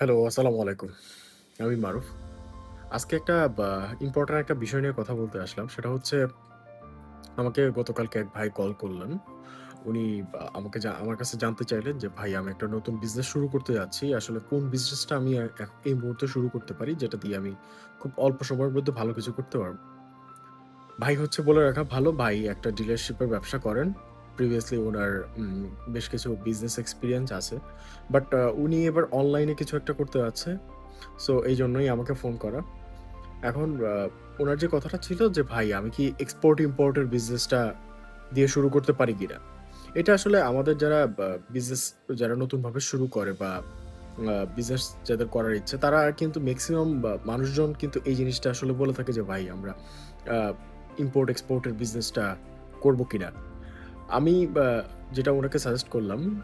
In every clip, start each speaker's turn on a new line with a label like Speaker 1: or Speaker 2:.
Speaker 1: Hello, আসসালামু আলাইকুম। আমি মারুফ। আজকে একটা ইম্পোর্টেন্ট একটা বিষয় নিয়ে কথা বলতে আসলাম। সেটা হচ্ছে আমাকে গতকালকে এক ভাই কল করলেন। উনি আমাকে আমার কাছে জানতে চাইলেন যে, "ভাই আমি একটা নতুন বিজনেস শুরু করতে যাচ্ছি। আসলে কোন বিজনেসটা আমি এই মুহূর্তে শুরু করতে পারি, যেটা দিয়ে আমি খুব অল্প সময়ের মধ্যে ভালো কিছু করতে পারব?" ভাই হচ্ছে বলে রাখা ভালো, ভাই একটা ডিলারশিপের ব্যবসা করেন। প্রিভিয়াসলি উনার উম বেশ কিছু বিজনেস এক্সপেরিয়েন্স আছে। বাট উনি এবার অনলাইনে কিছু একটা করতে যাচ্ছে। সো এইজন্যই আমাকে ফোন করা। এখন উনার যে কথাটা ছিল যে, "ভাই আমি কি এক্সপোর্ট-ইম্পোর্ট এর বিজনেসটা দিয়ে শুরু করতে পারি কিনা?" এটা আসলে আমাদের যারা বিজনেস যারা নতুনভাবে শুরু করে বা বিজনেস যাদের করার ইচ্ছে, তারা কিন্তু মেক্সিমাম মানুষজন কিন্তু এই জিনিসটা আসলে বলে থাকে যে, "ভাই আমরা আ ইম্পোর্ট-এক্সপোর্ট এর বিজনেসটা করব কিনা?" আমি যেটা উনাকে সাজেস্ট করলাম,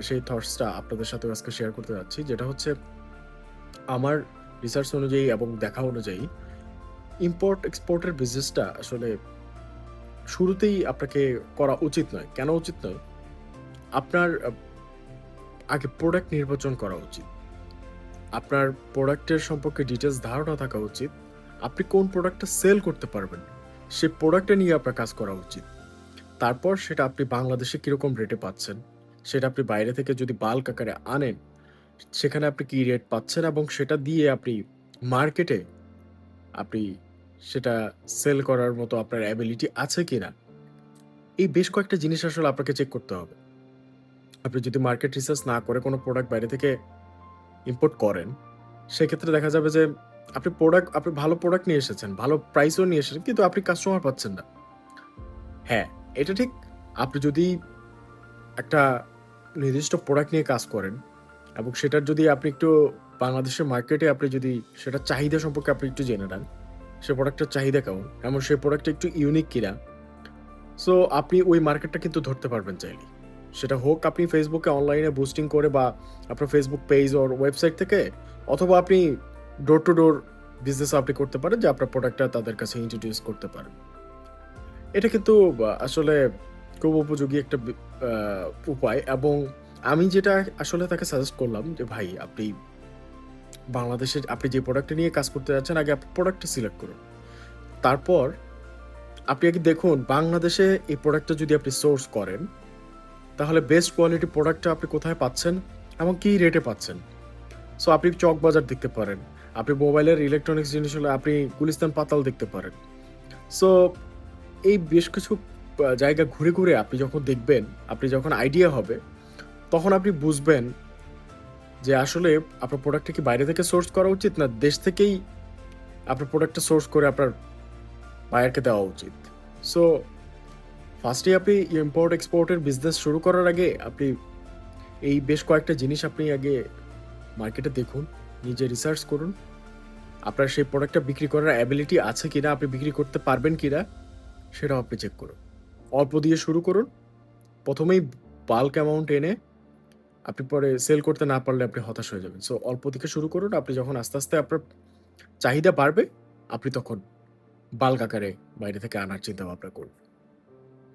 Speaker 1: সেই থটস টা আপনাদের সাথেও আজকে শেয়ার করতে যাচ্ছি। যেটা হচ্ছে আমার রিসার্চ অনুযায়ী এবং দেখা অনুযায়ী ইম্পোর্ট এক্সপোর্ট এর বিজনেসটা আসলে শুরুতেই আপনাকে করা উচিত নয়। কেন উচিত নয়? আপনার আগে প্রোডাক্ট নির্বাচন করা উচিত। আপনার প্রোডাক্টের সম্পর্কে ডিটেইলস ধারণা থাকা উচিত। আপনি কোন প্রোডাক্টটা সেল করতে পারবেন, সে প্রোডাক্টটা নিয়ে আপনার কাজ করা উচিত। তারপর সেটা আপনি বাংলাদেশে কিরকম রেটে পাচ্ছেন, সেটা আপনি বাইরে থেকে যদি বাল্ক আকারে আনেন, সেখানে আপনি কি রেট পাচ্ছেন এবং সেটা দিয়ে আপনি মার্কেটে আপনি সেটা সেল করার মতো আপনার এবিলিটি আছে কিনা? এই বেশ কয়েকটা জিনিস আসলে আপনাকে চেক করতে হবে। আপনি যদি মার্কেট রিসার্চ না করে কোন প্রোডাক্ট বাইরে থেকে ইম্পোর্ট করেন, সেক্ষেত্রে দেখা যাবে যে আপনি ভালো প্রোডাক্ট নিয়ে এসেছেন, ভালো প্রাইসও নিয়ে এসেছেন, কিন্তু আপনি কাস্টমার পাচ্ছেন না। হ্যাঁ, এটা ঠিক। আপনি যদি একটা নির্দিষ্ট প্রোডাক্ট নিয়ে কাজ করেন এবং সেটার যদি আপনি একটু বাংলাদেশের মার্কেটে আপনি যদি সেটার চাহিদা সম্পর্কে আপনি একটু জেনে নেন, সে প্রোডাক্টটার চাহিদা কেমন? এবং সেই প্রোডাক্টটা একটু ইউনিক কিনা? সো আপনি ওই মার্কেটটা কিন্তু ধরতে পারবেন চাইলেই। সেটা হোক আপনি Facebook এ অনলাইনে বুস্টিং করে বা আপনার Facebook পেজ ওর ওয়েবসাইট থেকে, অথবা আপনি ডোর টু ডোর বিজনেস আপনি করতে পারেন যে আপনার প্রোডাক্টটা তাদের কাছে ইন্ট্রোডিউস করতে পারেন। এটা কিন্তু আসলে খুব উপযোগী একটা আ উপায়, এবং আমি যেটা আসলে তাকে সাজেস্ট করলাম যে, "ভাই আপনি বাংলাদেশের আপনি যে প্রোডাক্টটা নিয়ে কাজ করতে যাচ্ছেন, আগে আপনি প্রোডাক্টটা সিলেক্ট করুন। তারপর আপনি আগে দেখুন বাংলাদেশে এই প্রোডাক্টটা যদি আপনি সোর্স করেন, তাহলে বেস্ট কোয়ালিটি প্রোডাক্টটা আপনি কোথায় পাচ্ছেন এবং কি রেটে পাচ্ছেন?" সো আপনি চকবাজার দেখতে পারেন। আপনি মোবাইলের ইলেকট্রনিক্স জিনিস হলে আপনি গুলিস্তান পাতাল দেখতে পারেন। সো এই বেশ কিছু জায়গা ঘুরে, ঘুরে আপনি যখন দেখবেন, আপনি যখন আইডিয়া হবে, তখন আপনি বুঝবেন যে আসলে আপনার প্রোডাক্টটা কি বাইরে থেকে সোর্স করা উচিত, না দেশ থেকেই আপনার প্রোডাক্টটা সোর্স করে আপনার বায়ারকে দেওয়া উচিত। সো ফার্স্ট এ আপনি ইম্পোর্ট এক্সপোর্ট এর বিজনেস শুরু করার আগে আপনি এই বেশ কয়েকটা জিনিস আপনি আগে মার্কেটে দেখুন, নিজে রিসার্চ করুন। আপনার সেই প্রোডাক্টটা বিক্রি করার এবিলিটি আছে কিনা, আপনি বিক্রি করতে পারবেন কিনা, সেটাও আপনি চেক করুন। অল্প দিয়ে শুরু করুন। ১ম এই বাল্ক অ্যামাউন্ট এনে আপনি পরে সেল করতে না পারলে আপনি হতাশ হয়ে যাবেন। সো অল্প থেকে শুরু করুন। আপনি যখন আস্তে, আস্তে আপনার চাহিদা বাড়বে, আপনি তখন বাল্ক আকারে বাইরে থেকে আনার চিন্তাভাবনা করুন।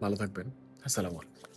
Speaker 1: ভালো থাকবেন। আসসালামু আলাইকুম।